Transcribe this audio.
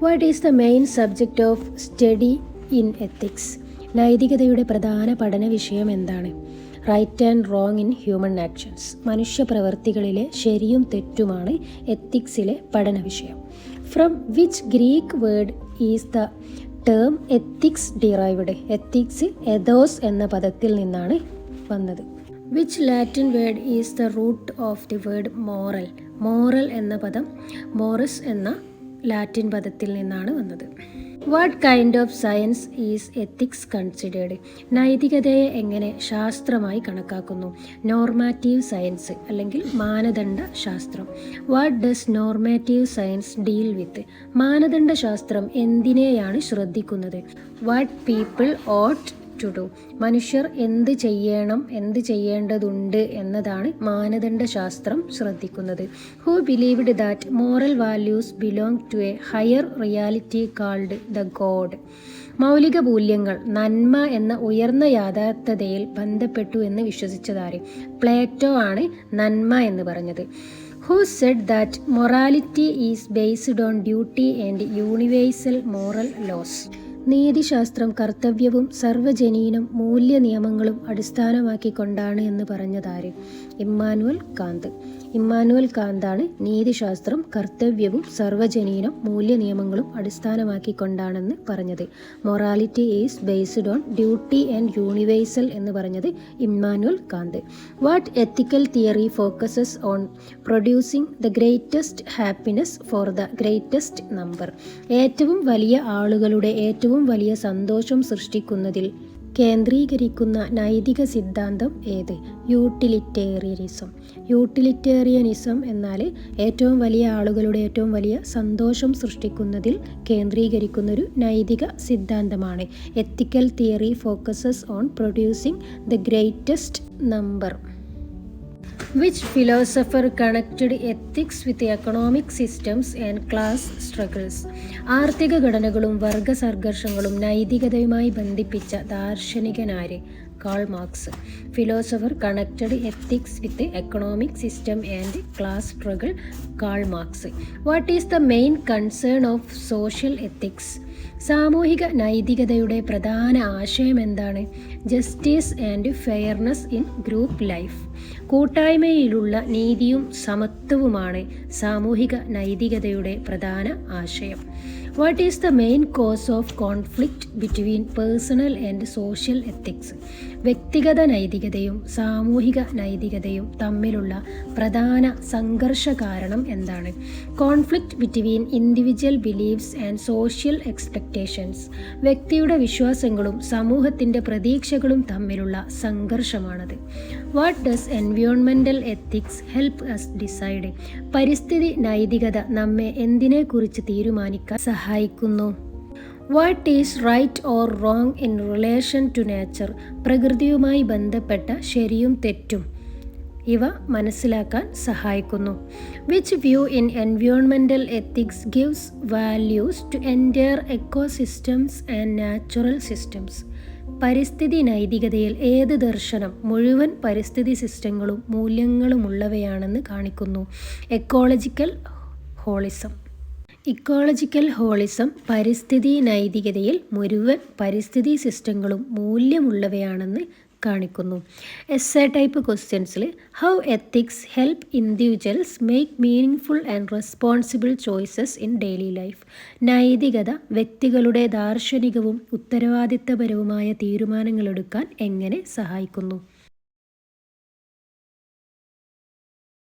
What is the main subject of study in ethics? നൈതികതയുടെ പ്രധാന പഠന വിഷയം എന്താണ്? Right and wrong in human actions. മനുഷ്യ പ്രവൃത്തികളിലെ ശരിയും തെറ്റുമാണ് എത്തിക്സിലെ പഠന വിഷയം. From which Greek word is the term ethics derived? Ethics ethos എന്ന പദത്തിൽ നിന്നാണ് വന്നത്. Which Latin word is the root of the word moral? Moral എന്ന പദം മോറസ് എന്ന ലാറ്റിൻ പദത്തിൽ നിന്നാണ് വന്നത്. What kind of science is ethics considered? നൈതികതയെ എങ്ങനെ ശാസ്ത്രമായി കണക്കാക്കുന്നു? നോർമാറ്റീവ് സയൻസ് അല്ലെങ്കിൽ മാനദണ്ഡ ശാസ്ത്രം. What does normative science deal with? മാനദണ്ഡ ശാസ്ത്രം എന്തിനെയാണ് ശ്രദ്ധിക്കുന്നത്? What people ought to do? മനുഷ്യർ എന്ത് ചെയ്യണം, എന്ത് ചെയ്യേണ്ടതുണ്ട് എന്നതാണ് മാനദണ്ഡ ശാസ്ത്രം ശ്രദ്ധിക്കുന്നത്. Who believed that moral values belong to a higher reality called the god? മൗലിക മൂല്യങ്ങൾ നന്മ എന്ന ഉയർന്ന യാഥാർത്ഥ്യതയിൽ ബന്ധപ്പെട്ടു എന്ന് വിശ്വസിച്ചതാര്? പ്ലേറ്റോ ആണ് നന്മ എന്ന് പറഞ്ഞത്. Who said that morality is based on duty and universal moral laws? നീതിശാസ്ത്രം കർത്തവ്യവും സർവ്വജനീനം മൂല്യ നിയമങ്ങളും അടിസ്ഥാനമാക്കിക്കൊണ്ടാണ് എന്ന് പറഞ്ഞതാര്? Immanuel Kant. ഇമ്മാനുവൽ കാന്താണ് നീതിശാസ്ത്രം കർത്തവ്യവും സർവ്വജനീനം മൂല്യ നിയമങ്ങളും അടിസ്ഥാനമാക്കിക്കൊണ്ടാണെന്ന് പറഞ്ഞത്. Morality is based on duty and universal എന്ന് പറഞ്ഞത് Immanuel Kant. What ethical theory focuses on producing the greatest happiness for the greatest number? ഏറ്റവും വലിയ ആളുകളുടെ ഏറ്റവും വലിയ സന്തോഷം സൃഷ്ടിക്കുന്നതിൽ കേന്ദ്രീകരിക്കുന്ന നൈതിക സിദ്ധാന്തം ഏത്? യൂട്ടിലിറ്റേറിയനിസം. യൂട്ടിലിറ്റേറിയനിസം എന്നാൽ ഏറ്റവും വലിയ ആളുകളുടെ ഏറ്റവും വലിയ സന്തോഷം സൃഷ്ടിക്കുന്നതിൽ കേന്ദ്രീകരിക്കുന്നൊരു നൈതിക സിദ്ധാന്തമാണ്. Ethical theory focuses on producing the greatest number. Which philosopher connected ethics with economic systems and class struggles? ആർത്ഥിക ഘടനകളും വർഗ സംഘർഷങ്ങളും നൈതികതയുമായി ബന്ധിപ്പിച്ച ദാർശനികനാര്? Karl Marx. Philosopher connected ethics with economic system and class struggle? Karl Marx. What is the main concern of social ethics? സാമൂഹിക നൈതികതയുടെ പ്രധാന ആശയം എന്താണ്? Justice and fairness in group life. കൂട്ടായ്മയിലുള്ള നീതിയും സമത്വവുമാണ് സാമൂഹിക നൈതികതയുടെ പ്രധാന ആശയം. What is the main cause of conflict between personal and social ethics? വ്യക്തിഗത നൈതികതയും സാമൂഹിക നൈതികതയും തമ്മിലുള്ള പ്രധാന സംഘർഷ കാരണം എന്താണ്? Conflict between individual beliefs and social expectations. വ്യക്തിയുടെ വിശ്വാസങ്ങളും സമൂഹത്തിൻ്റെ പ്രതീക്ഷകളും തമ്മിലുള്ള സംഘർഷമാണത്. വാട്ട് ഡസ് എൻവയോൺമെൻ്റൽ എത്തിക്സ് ഹെൽപ്പ് അസ് ഡിസൈഡ്? പരിസ്ഥിതി നൈതികത നമ്മെ എന്തിനെക്കുറിച്ച് തീരുമാനിക്കാൻ സഹായിക്കുന്നു? What is right or wrong in relation to nature? പ്രകൃതിയുമായി ബന്ധപ്പെട്ട ശരിയും തെറ്റും ഇവ മനസ്സിലാക്കാൻ സഹായിക്കുന്നു. വിച്ച് വ്യൂ ഇൻ എൻവയോൺമെൻ്റൽ ethics gives values to entire ecosystems and natural systems? പരിസ്ഥിതി നൈതികതയിൽ ഏത് ദർശനം മുഴുവൻ പരിസ്ഥിതി സിസ്റ്റങ്ങളും മൂല്യങ്ങളുമുള്ളവയാണെന്ന് കാണിക്കുന്നു? Ecological holism. ഇക്കോളജിക്കൽ ഹോളിസം പരിസ്ഥിതി നൈതികതയിൽ മുഴുവൻ പരിസ്ഥിതി സിസ്റ്റങ്ങളും മൂല്യമുള്ളവയാണെന്ന് കാണിക്കുന്നു. എസ്സേ ടൈപ്പ് ക്വസ്റ്റ്യൻസിൽ how ethics help individuals make meaningful and responsible choices in daily life? നൈതികത വ്യക്തികളുടെ ദാർശനികവും ഉത്തരവാദിത്തപരവുമായ തീരുമാനങ്ങളെടുക്കാൻ എങ്ങനെ സഹായിക്കുന്നു?